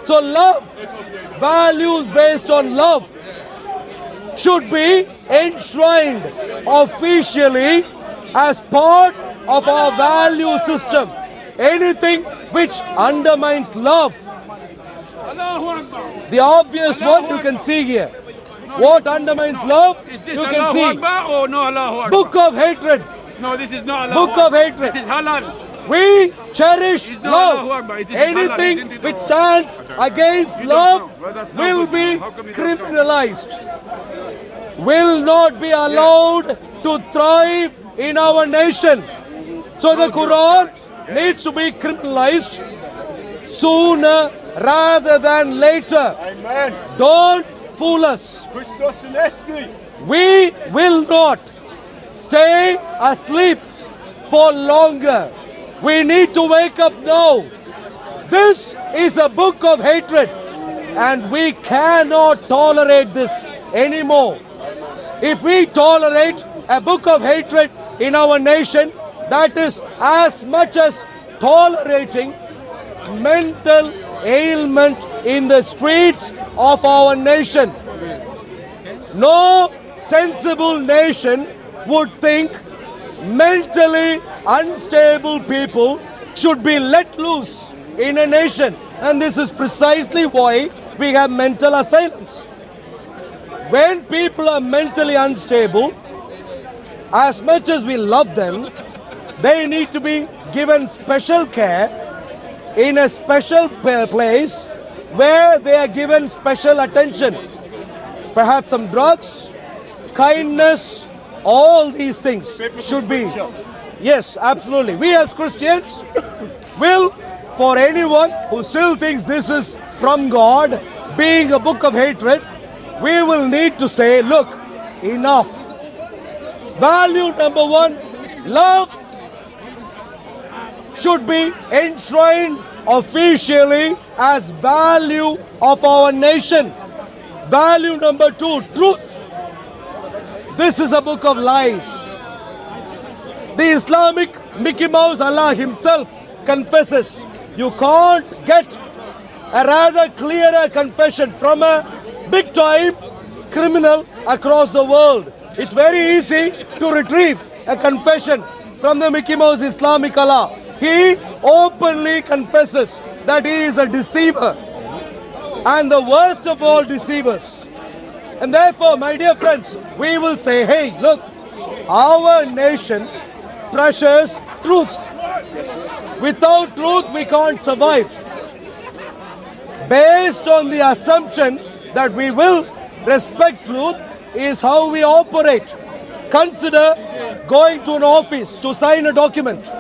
So love, values based on love, should be enshrined officially as part of our value system. Anything which undermines love, the obvious one you can see here. What undermines love? Is this You can Allahu see. Akbar or no Allahu Akbar? Book of hatred. No, this is not Allahu Book of Akbar. hatred. This is halal. We cherish It's not Allahu love. Akbar. It is halal, Anything isn't it? which stands against You don't love know. Well, that's not will good. be How come you don't know? criminalized. Will not be allowed to thrive in our nation. So the Quran needs to be criminalized sooner rather than later. Amen. Don't fool us. Christos Anesti. We will not stay asleep for longer. We need to wake up now. This is a book of hatred, and we cannot tolerate this anymore. If we tolerate a book of hatred in our nation, that is as much as tolerating mental ailment in the streets of our nation. No sensible nation would think mentally unstable people should be let loose in a nation. And this is precisely why we have mental asylums. When people are mentally unstable, as much as we love them, they need to be given special care in a special place where they are given special attention. Perhaps some drugs, kindness, all these things should be. Yes, absolutely. We as Christians will, for anyone who still thinks this is from God, being a book of hatred, we will need to say, look, enough. Value number one, love should be enshrined officially as value of our nation. Value number two, truth. This is a book of lies. The Islamic Mickey Mouse, Allah himself confesses. You can't get a rather clearer confession from a big time criminal across the world. It's very easy to retrieve a confession from the Mickey Mouse Islamic Allah. He openly confesses that he is a deceiver, and the worst of all deceivers. And therefore, my dear friends, we will say, hey, look, our nation treasures truth. Without truth, we can't survive. Based on the assumption that we will respect truth is how we operate. Consider going to an office to sign a document.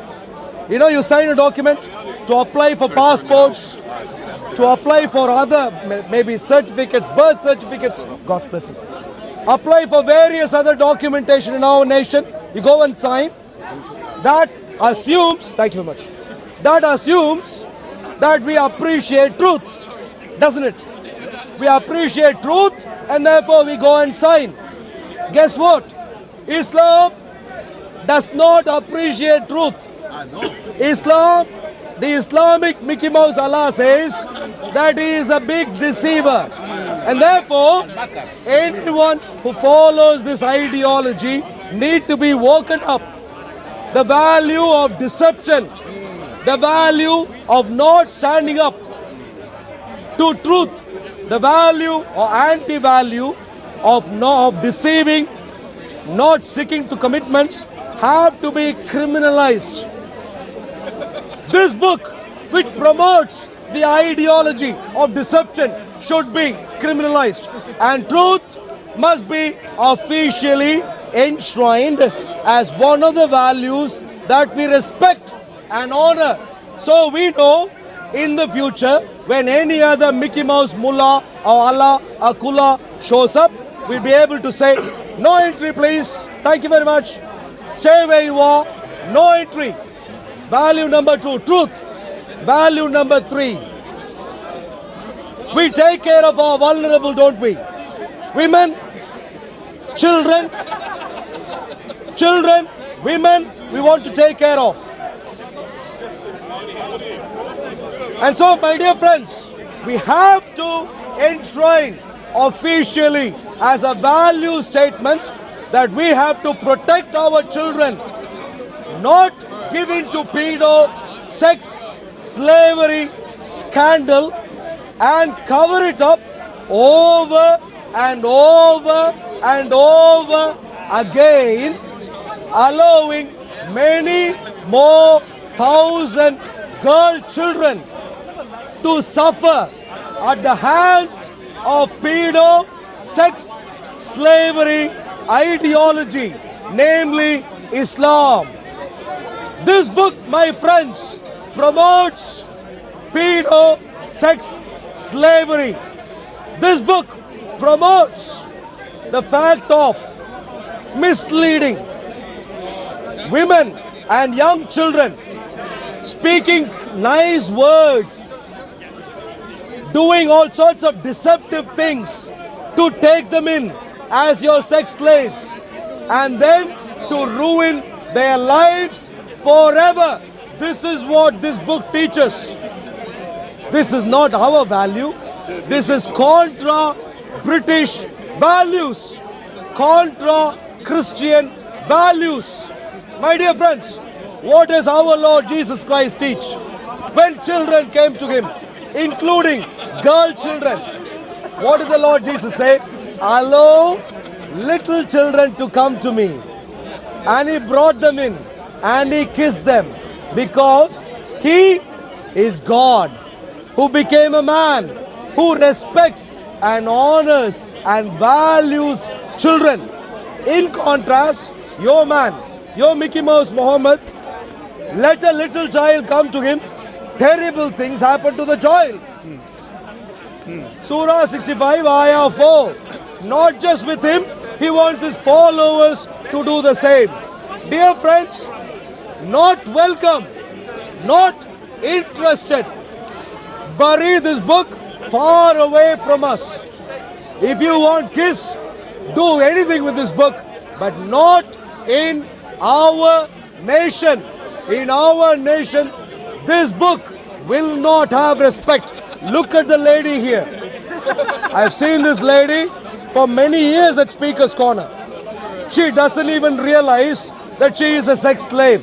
You know, you sign a document to apply for passports, to apply for other, maybe certificates, birth certificates, God bless us. Apply for various other documentation in our nation. You go and sign. That assumes, thank you very much, that assumes that we appreciate truth, doesn't it? We appreciate truth and therefore we go and sign. Guess what? Islam does not appreciate truth. Islam, the Islamic Mickey Mouse Allah says that he is a big deceiver. And therefore, anyone who follows this ideology need to be woken up. The value of deception, the value of not standing up to truth, the value or anti-value of deceiving, not sticking to commitments have to be criminalized. This book, which promotes the ideology of deception, should be criminalized, and truth must be officially enshrined as one of the values that we respect and honor. So we know in the future, when any other Mickey Mouse mullah or Allah or Kula shows up, we'll be able to say, no entry please, thank you very much, stay where you are, no entry. Value number two, truth. Value number three, we take care of our vulnerable, don't we? Women, children, women, we want to take care of. And so, my dear friends, we have to enshrine officially as a value statement that we have to protect our children, not give in to pedo, sex, slavery, scandal and cover it up over and over and over again, allowing many more thousand girl children to suffer at the hands of pedo, sex, slavery, ideology, namely Islam. This book, my friends, promotes pedo, sex, slavery. This book promotes the fact of misleading women and young children, speaking nice words, doing all sorts of deceptive things to take them in as your sex slaves and then to ruin their lives forever. This is what this book teaches. This is not our value. This is contra British values, contra Christian values. My dear friends, what does our Lord Jesus Christ teach? When children came to him, including girl children, what did the Lord Jesus say? Allow little children to come to me. And he brought them in and he kissed them because he is God who became a man, who respects and honors and values children. In contrast, your man, your Mickey Mouse Muhammad, let a little child come to him, terrible things happen to the child. Surah 65, Ayah 4. Not just with him, he wants his followers to do the same. Dear friends, not welcome, not interested. Bury this book far away from us. If you want kiss, do anything with this book, but not in our nation. In our nation, this book will not have respect. Look at the lady here. I've seen this lady for many years at Speaker's Corner. She doesn't even realize that she is a sex slave.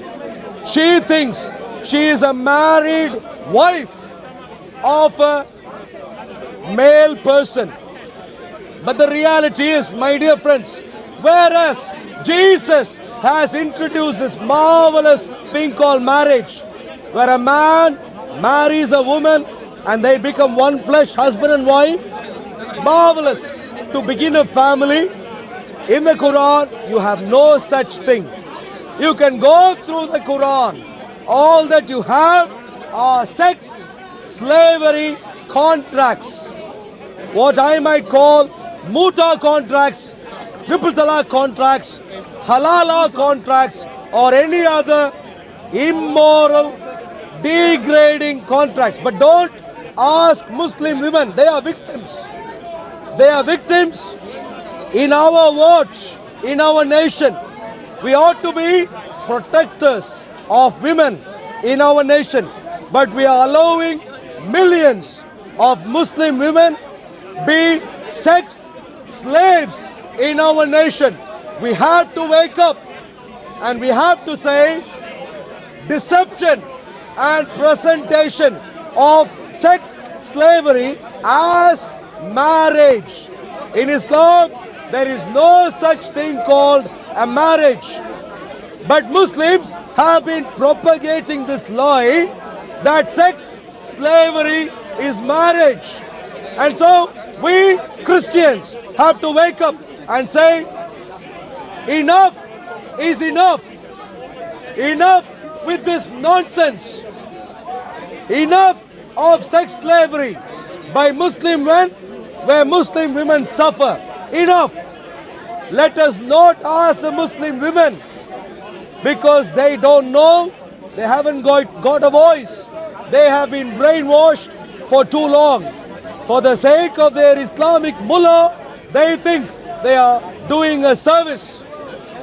She thinks she is a married wife of a male person. But the reality is, my dear friends, whereas Jesus has introduced this marvelous thing called marriage, where a man marries a woman and they become one flesh, husband and wife, marvelous, to begin a family. In the Quran, you have no such thing. You can go through the Quran. All that you have are sex, slavery, contracts. What I might call muta contracts, triple talaq contracts, halala contracts, or any other immoral, degrading contracts. But don't ask Muslim women. They are victims. They are victims in our watch, in our nation. We ought to be protectors of women in our nation. But we are allowing millions of Muslim women be sex slaves in our nation. We have to wake up and we have to say deception and presentation of sex slavery as marriage. In Islam, there is no such thing called a marriage. But Muslims have been propagating this lie that sex slavery is marriage. And so we Christians have to wake up and say, enough is enough. Enough with this nonsense. Enough of sex slavery by Muslim men where Muslim women suffer. Enough. Let us not ask the Muslim women because they don't know, they haven't got a voice. They have been brainwashed for too long. For the sake of their Islamic mullah, they think they are doing a service.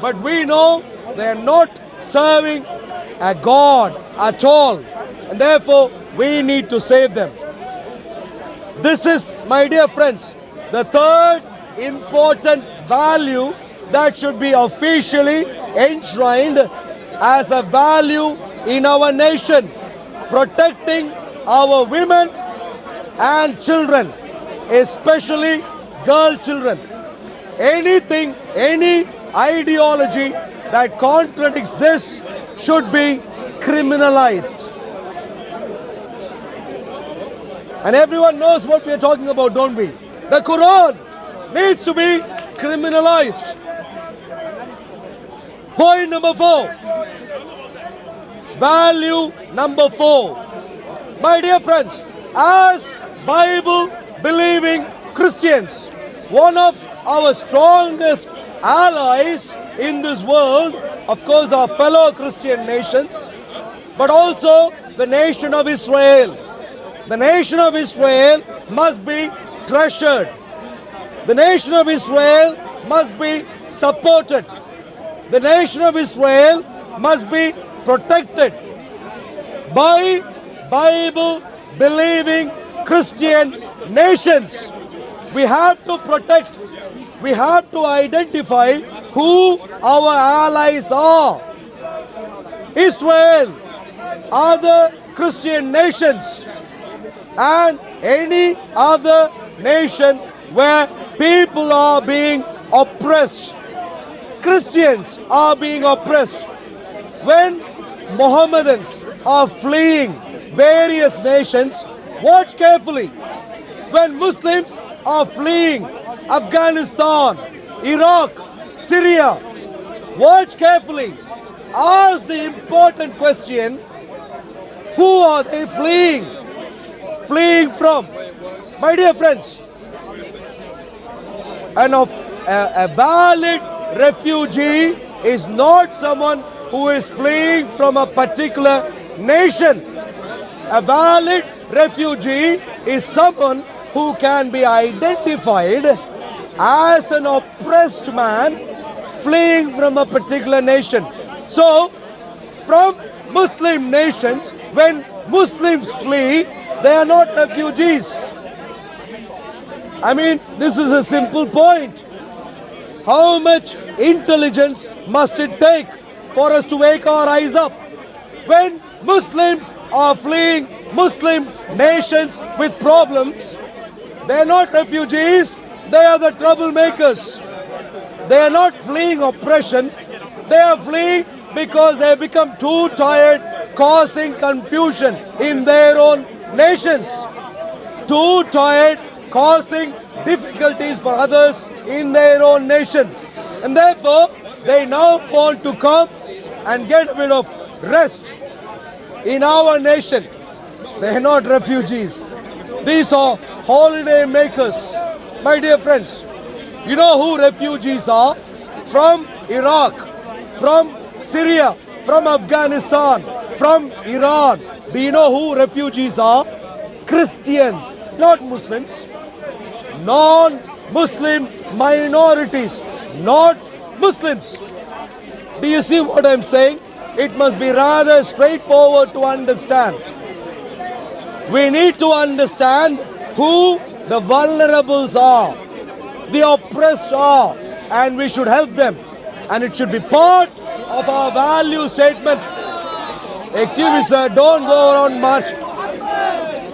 But we know they are not serving a God at all. And therefore, we need to save them. This is, my dear friends, the third important value that should be officially enshrined as a value in our nation, protecting our women and children, especially girl children. Anything, any ideology that contradicts this should be criminalized. And everyone knows what we are talking about, don't we? The Quran needs to be criminalized. Point number 4. Value number 4. My dear friends, as Bible believing Christians, one of our strongest allies in this world, of course, our fellow Christian nations, but also the nation of Israel. The nation of Israel must be treasured. The nation of Israel must be supported. The nation of Israel must be protected by Bible believing Christian nations. We have to protect, we have to identify who our allies are. Israel, other Christian nations, and any other nation where people are being oppressed. Christians are being oppressed. When Mohammedans are fleeing various nations, watch carefully. When Muslims are fleeing Afghanistan, Iraq, Syria, watch carefully. Ask the important question, who are they fleeing? Fleeing from? My dear friends, a valid refugee is not someone who is fleeing from a particular nation. A valid refugee is someone who can be identified as an oppressed man fleeing from a particular nation. So, from Muslim nations, when Muslims flee, they are not refugees. I mean, this is a simple point. How much intelligence must it take for us to wake our eyes up? When Muslims are fleeing Muslim nations with problems, they are not refugees, they are the troublemakers. They are not fleeing oppression, they are fleeing because they have become too tired causing confusion in their own nations. Too tired causing difficulties for others in their own nation. And therefore, they now want to come and get a bit of rest in our nation. They are not refugees. These are holiday makers. My dear friends, you know who refugees are? From Iraq, from Syria, from Afghanistan, from Iran. Do you know who refugees are? Christians, not Muslims. Non-Muslim minorities, not Muslims. Do you see what I'm saying? It must be rather straightforward to understand. We need to understand who the vulnerables are, the oppressed are, and we should help them. And it should be part of our value statement. Excuse me, sir, don't go around much.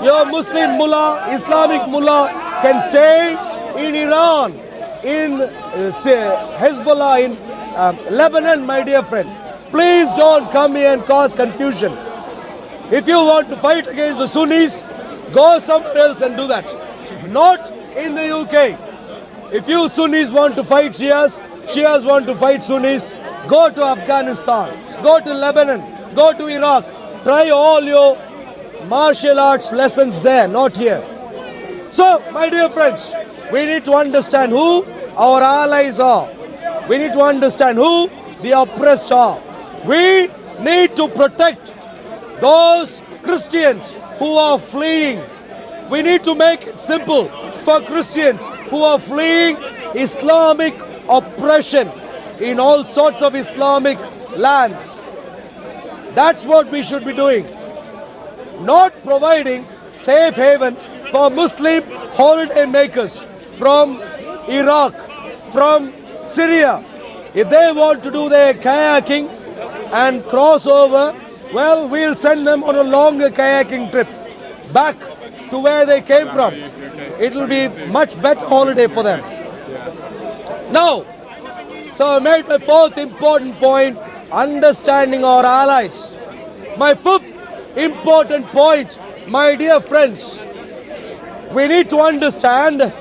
Your Muslim mullah, Islamic mullah can stay in Iran, in Hezbollah, in Lebanon, my dear friend. Please don't come here and cause confusion. If you want to fight against the Sunnis, go somewhere else and do that. Not in the UK. If you Sunnis want to fight Shias, Shias want to fight Sunnis, go to Afghanistan, go to Lebanon, go to Iraq. Try all your martial arts lessons there, not here. So, my dear friends, we need to understand who our allies are. We need to understand who the oppressed are. We need to protect those Christians who are fleeing. We need to make it simple for Christians who are fleeing Islamic oppression in all sorts of Islamic lands. That's what we should be doing. Not providing safe haven for Muslim holiday makers from Iraq, from Syria. If they want to do their kayaking and cross over, well, we'll send them on a longer kayaking trip back to where they came from. It will be much better holiday for them. Now, so I made my fourth important point, understanding our allies. My fifth important point, my dear friends, we need to understand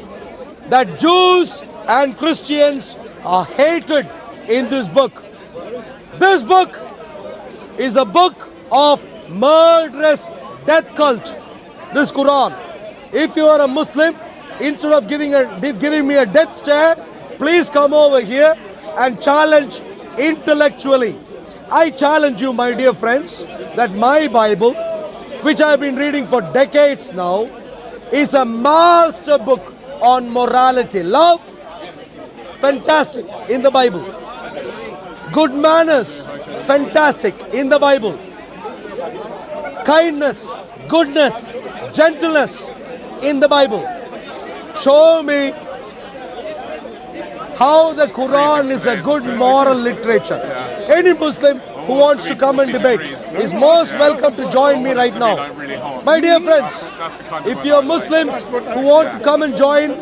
that Jews and Christians are hated in this book. This book is a book of murderous death cult. This Quran. If you are a Muslim, instead of giving me a death stare, please come over here and challenge intellectually. I challenge you, my dear friends, that my Bible, which I have been reading for decades now, is a master book on morality. Love, fantastic in the Bible. Good manners, fantastic in the Bible. Kindness, goodness, gentleness in the Bible. Show me how the Quran is a good moral literature. Any Muslim who wants to come and debate is most welcome to join me right now. My dear friends, if you are Muslims who want to come and join,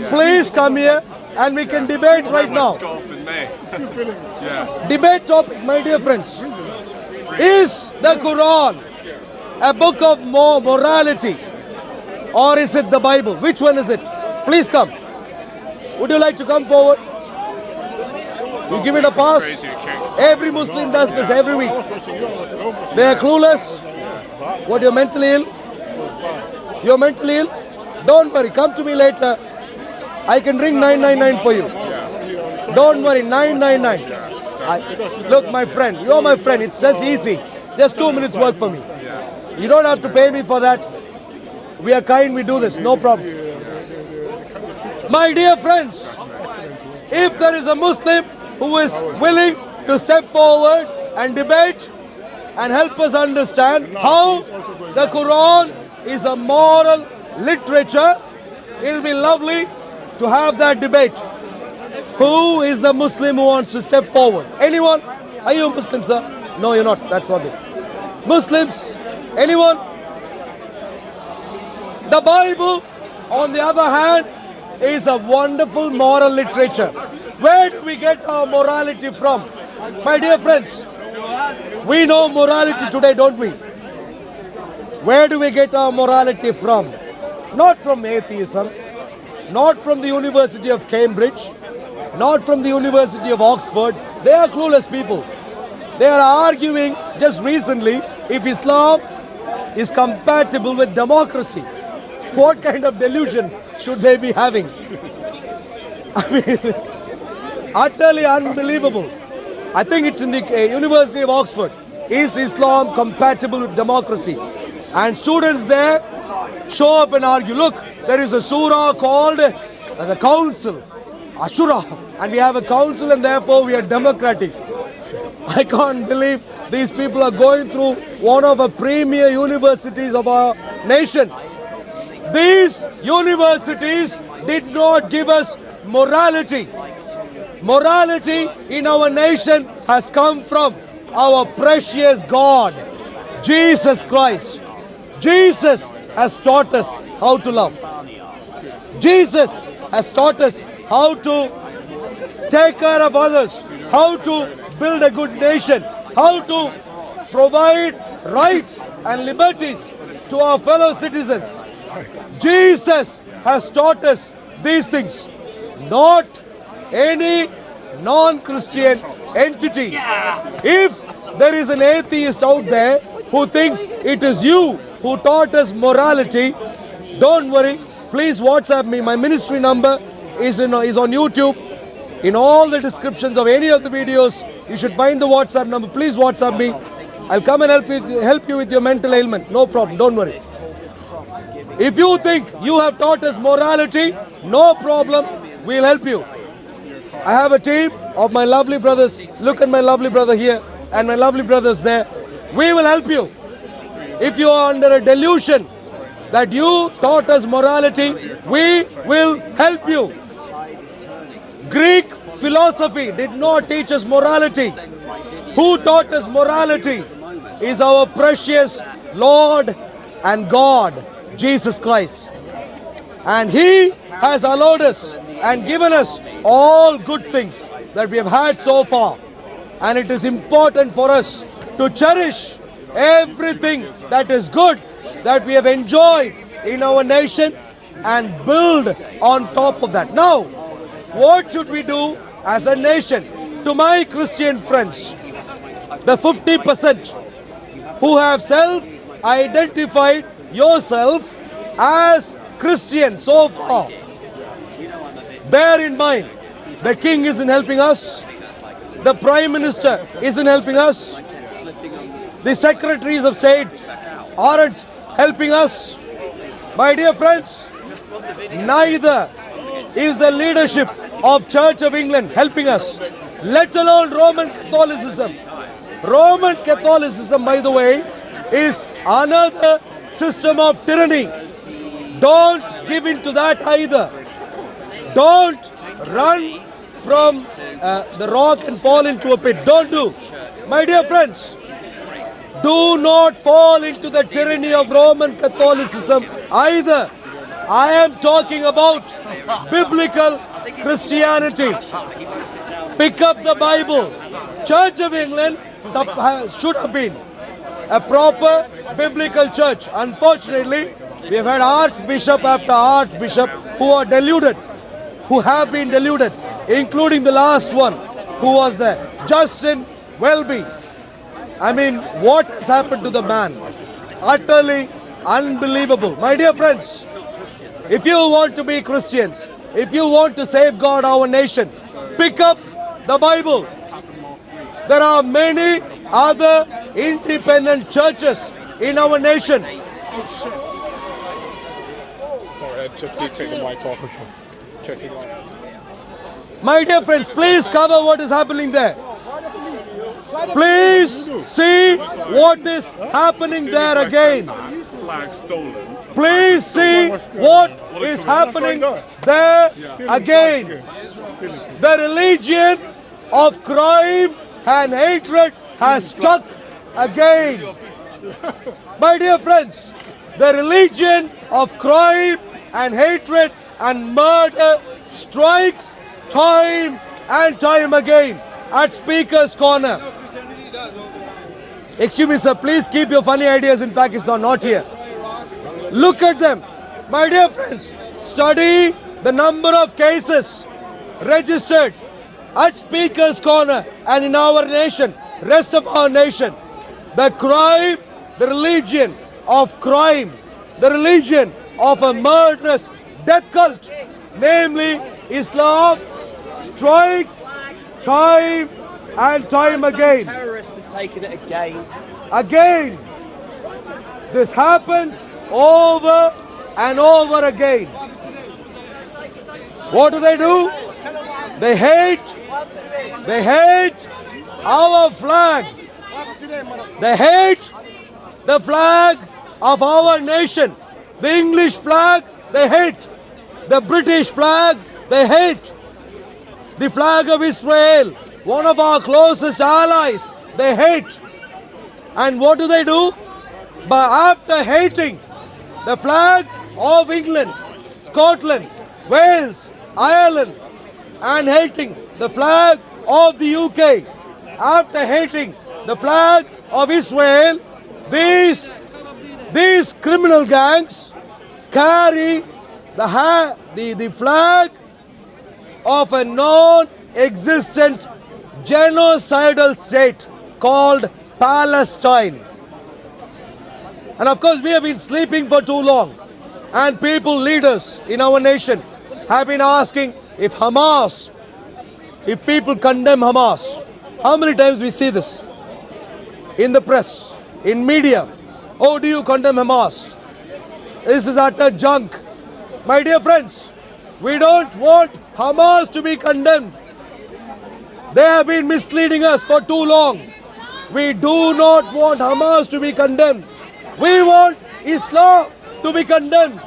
please come here and we can debate right now. Debate topic, my dear friends. Is the Quran a book of morality or is it the Bible? Which one is it? Please come. Would you like to come forward? You give it a pass. Every Muslim does this every week. They are clueless. What, you're mentally ill? You're mentally ill? Don't worry, come to me later. I can ring 999 for you. Don't worry, 999. Look, my friend, you're my friend. It's just easy. Just 2 minutes work for me. You don't have to pay me for that. We are kind, we do this, no problem. My dear friends, if there is a Muslim who is willing to step forward and debate and help us understand how the Quran is a moral literature, it will be lovely to have that debate. Who is the Muslim who wants to step forward? Anyone? Are you a Muslim, sir? No, you're not. That's not it. Muslims? Anyone? The Bible, on the other hand, is a wonderful moral literature. Where do we get our morality from? My dear friends, we know morality today, don't we? Where do we get our morality from? Not from atheism, not from the University of Cambridge, not from the University of Oxford. They are clueless people. They are arguing just recently if Islam is compatible with democracy. What kind of delusion should they be having? I mean, utterly unbelievable. I think it's in the University of Oxford. Is Islam compatible with democracy? And students there show up and argue. Look, there is a surah called the Council, Ashura, and we have a council and therefore we are democratic. I can't believe these people are going through one of the premier universities of our nation. These universities did not give us morality. Morality in our nation has come from our precious God, Jesus Christ. Jesus has taught us how to love. Jesus has taught us how to take care of others, how to build a good nation, how to provide rights and liberties to our fellow citizens. Jesus has taught us these things, not any non-Christian entity. If there is an atheist out there who thinks it is you who taught us morality, don't worry, please WhatsApp me. My ministry number is on YouTube. In all the descriptions of any of the videos, you should find the WhatsApp number. Please WhatsApp me. I'll come and help you with your mental ailment. No problem, don't worry. If you think you have taught us morality, no problem, we'll help you. I have a team of my lovely brothers. Look at my lovely brother here and my lovely brothers there. We will help you. If you are under a delusion that you taught us morality, we will help you. Greek philosophy did not teach us morality. Who taught us morality is our precious Lord and God, Jesus Christ. And He has allowed us and given us all good things that we have had so far. And it is important for us to cherish everything that is good that we have enjoyed in our nation and build on top of that. Now, what should we do as a nation? To my Christian friends, the 50% who have self-identified yourself as Christian so far, bear in mind, the king isn't helping us, the prime minister isn't helping us, the secretaries of state aren't helping us. My dear friends, neither is the leadership of Church of England helping us, let alone Roman Catholicism. Roman Catholicism, by the way, is another system of tyranny. Don't give in to that either. Don't run from the rock and fall into a pit. Don't do. My dear friends, do not fall into the tyranny of Roman Catholicism either. I am talking about biblical Christianity. Pick up the Bible. Church of England should have been a proper biblical church. Unfortunately, we have had archbishop after archbishop who are deluded, who have been deluded, including the last one who was there, Justin Welby. I mean, what has happened to the man? Utterly unbelievable. My dear friends, if you want to be Christians, if you want to safeguard our nation, pick up the Bible. There are many other independent churches in our nation. Sorry, I just need to take the mic off. Checking off. My dear friends, please cover what is happening there. Please see what is happening there again. Flag stolen. Please see what is happening there again. The religion of crime and hatred has struck again. My dear friends, the religion of crime and hatred and murder strikes time and time again at Speaker's Corner. Excuse me, sir, please keep your funny ideas in Pakistan, not here. Look at them. My dear friends, study the number of cases registered at Speaker's Corner and in our nation, rest of our nation. The crime, the religion of crime, the religion of a murderous death cult, namely Islam, strikes time and time again. Terrorist has taken it again. Again, this happens over and over again. What do? They hate our flag. They hate the flag of our nation. The English flag, they hate. The British flag, they hate. The flag of Israel, one of our closest allies, they hate. And what do? But after hating the flag of England, Scotland, Wales, Ireland, and hating the flag of the UK, after hating the flag of Israel, these criminal gangs carry the flag of a non-existent genocidal state called Palestine. And of course, we have been sleeping for too long. And people, leaders in our nation have been asking if people condemn Hamas. How many times we see this? In the press, in media. Oh, do you condemn Hamas? This is utter junk. My dear friends, we don't want Hamas to be condemned. They have been misleading us for too long. We do not want Hamas to be condemned. We want Islam to be condemned.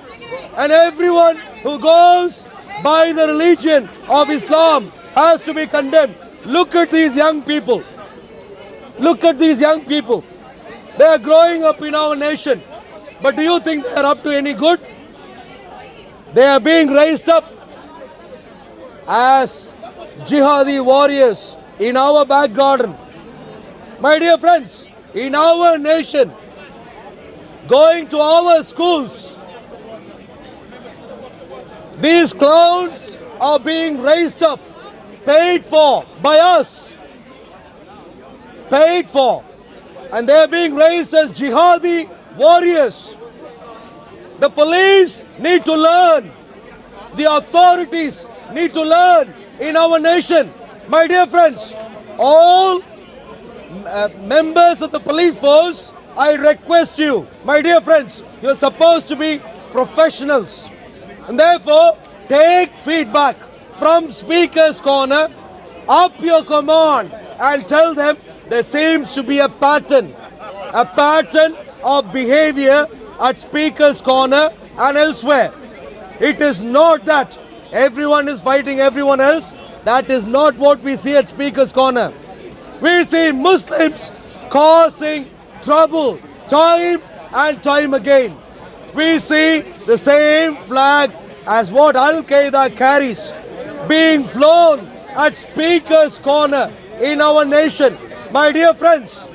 And everyone who goes by the religion of Islam has to be condemned. Look at these young people. Look at these young people. They are growing up in our nation. But do you think they are up to any good? They are being raised up as jihadi warriors in our back garden. My dear friends, in our nation, going to our schools, these clowns are being raised up, paid for by us, paid for, and they are being raised as jihadi warriors. The police need to learn. The authorities need to learn in our nation. My dear friends, all members of the police force, I request you, my dear friends, you are supposed to be professionals. And therefore, take feedback from Speaker's Corner, up your command, and tell them there seems to be a pattern of behavior at Speaker's Corner and elsewhere. It is not that everyone is fighting everyone else. That is not what we see at Speaker's Corner. We see Muslims causing trouble time and time again. We see the same flag as what Al-Qaeda carries being flown at Speaker's Corner in our nation. My dear friends,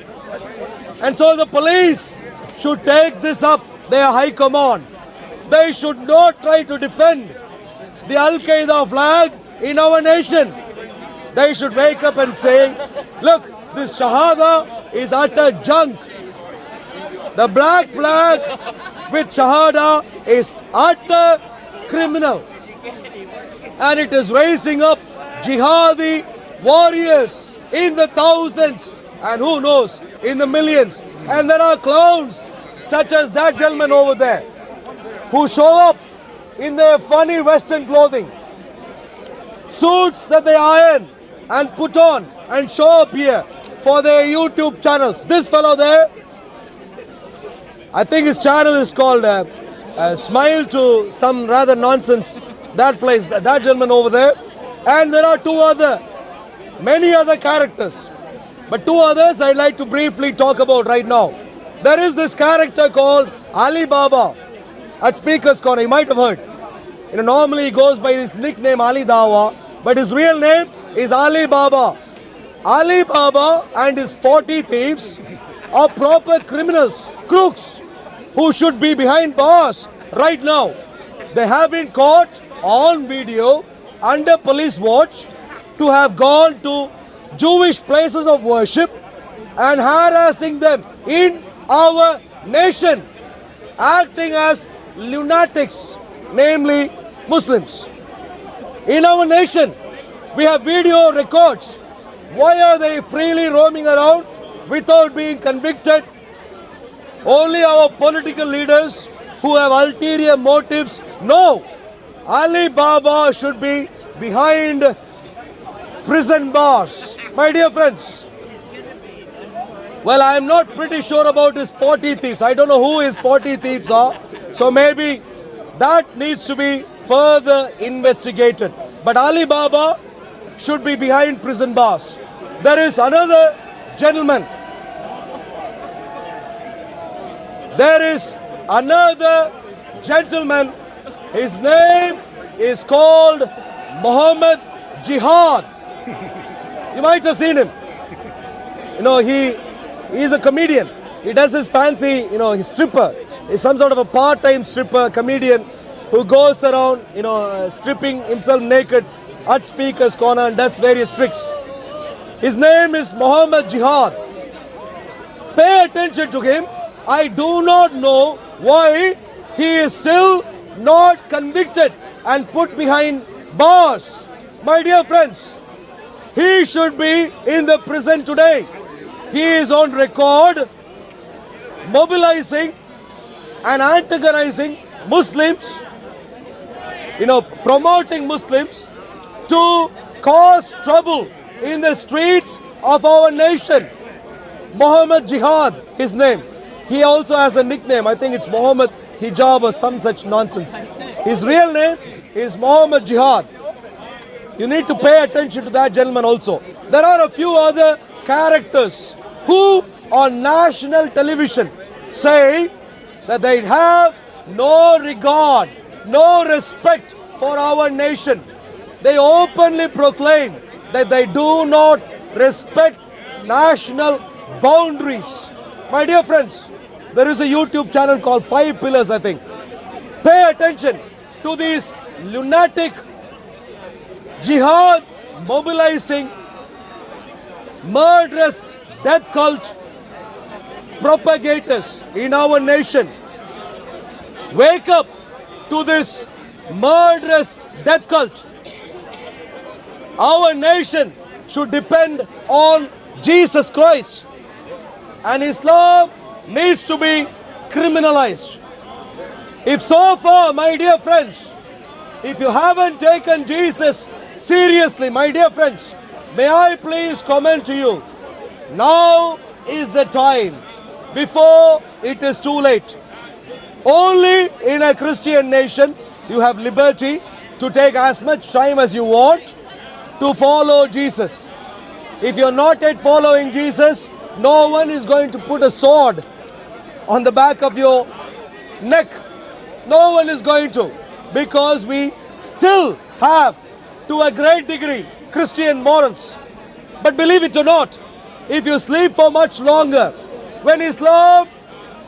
and so the police should take this up, their high command. They should not try to defend the Al-Qaeda flag in our nation. They should wake up and say, look, this Shahada is utter junk. The black flag with Shahada is utter criminal. And it is raising up jihadi warriors in the thousands and who knows, in the millions. And there are clowns such as that gentleman over there who show up in their funny Western clothing, suits that they iron and put on and show up here for their YouTube channels. This fellow there, I think his channel is called Smile to some rather nonsense. That place, that gentleman over there. And there are many other characters. But two others I'd like to briefly talk about right now. There is this character called Ali Baba at Speaker's Corner. You might have heard. Normally he goes by his nickname Ali Dawa, but his real name is Ali Baba. Ali Baba and his 40 thieves are proper criminals, crooks, who should be behind bars right now. They have been caught on video under police watch to have gone to Jewish places of worship and harassing them in our nation, acting as lunatics, namely Muslims. In our nation, we have video records. Why are they freely roaming around without being convicted? Only our political leaders who have ulterior motives know. Ali Baba should be behind prison bars. My dear friends, well, I am not pretty sure about his 40 thieves. I don't know who his 40 thieves are. So maybe that needs to be further investigated. But Ali Baba should be behind prison bars. There is another gentleman. There is another gentleman. His name is called Muhammad Jihad. You might have seen him. He is a comedian. He does his fancy, he's stripper. He's some sort of a part-time stripper, comedian who goes around, stripping himself naked at Speaker's Corner and does various tricks. His name is Muhammad Jihad. Pay attention to him. I do not know why he is still not convicted and put behind bars. My dear friends, he should be in the prison today. He is on record mobilizing and antagonizing Muslims, promoting Muslims to cause trouble in the streets of our nation. Muhammad Jihad, his name. He also has a nickname. I think it's Muhammad hijab or some such nonsense. His real name is Muhammad Jihad. You need to pay attention to that gentleman also. There are a few other characters who on national television say that they have no regard, no respect for our nation. They openly proclaim that they do not respect national boundaries. My dear friends, there is a YouTube channel called 5 Pillars, I think. Pay attention to these lunatic jihad mobilizing, murderous death cult propagators in our nation. Wake up to this murderous death cult. Our nation should depend on Jesus Christ, and Islam needs to be criminalized. If so far, my dear friends, if you haven't taken Jesus seriously, my dear friends, may I please comment to you, now is the time before it is too late. Only in a Christian nation you have liberty to take as much time as you want to follow Jesus. If you're not yet following Jesus, no one is going to put a sword on the back of your neck. No one is going to, because we still have, to a great degree, Christian morals. But believe it or not, if you sleep for much longer, when Islam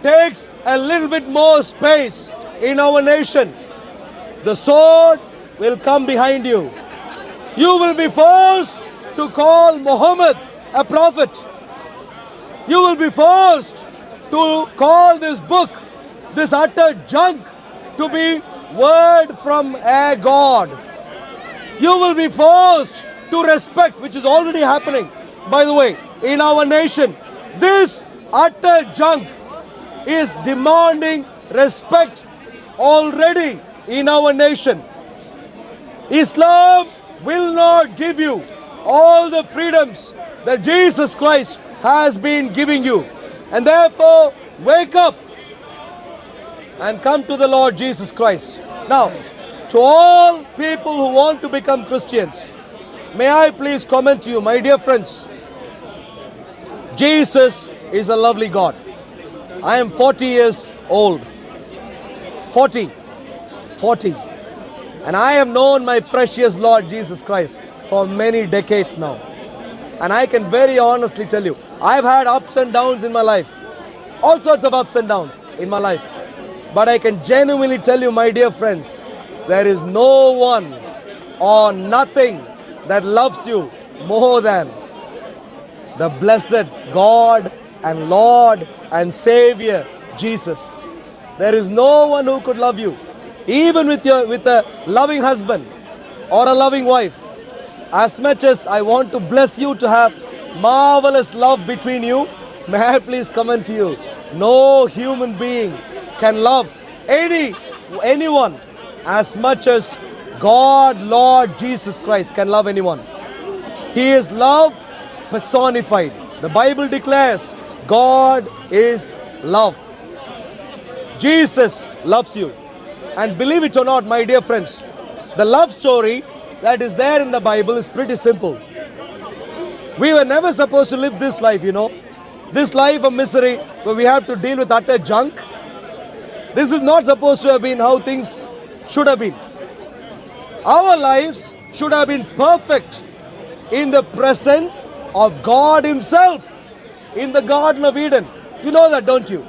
takes a little bit more space in our nation, the sword will come behind you. You will be forced to call Muhammad a prophet. You will be forced to call this book, this utter junk, to be word from a God. You will be forced to respect, which is already happening, by the way, in our nation. This utter junk is demanding respect already in our nation. Islam will not give you all the freedoms that Jesus Christ has been giving you. And therefore, wake up and come to the Lord Jesus Christ. Now, to all people who want to become Christians, may I please comment to you, my dear friends, Jesus is a lovely God. I am 40 years old. 40. And I have known my precious Lord Jesus Christ for many decades now. And I can very honestly tell you, I've had ups and downs in my life. All sorts of ups and downs in my life. But I can genuinely tell you, my dear friends, there is no one or nothing that loves you more than the blessed God and Lord and Savior Jesus. There is no one who could love you, even with a loving husband or a loving wife. As much as I want to bless you to have marvelous love between you, may I please comment to you, no human being can love anyone as much as God, Lord Jesus Christ can love anyone. He is love personified. The Bible declares God is love. Jesus loves you. And believe it or not, my dear friends, the love story that is there in the Bible is pretty simple. We were never supposed to live this life, this life of misery where we have to deal with utter junk. This is not supposed to have been how things should have been. Our lives should have been perfect in the presence of God Himself in the Garden of Eden. You know that, don't you?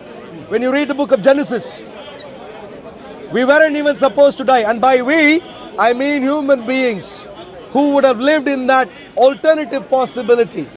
When you read the book of Genesis, we weren't even supposed to die. And by we, I mean human beings who would have lived in that alternative possibility.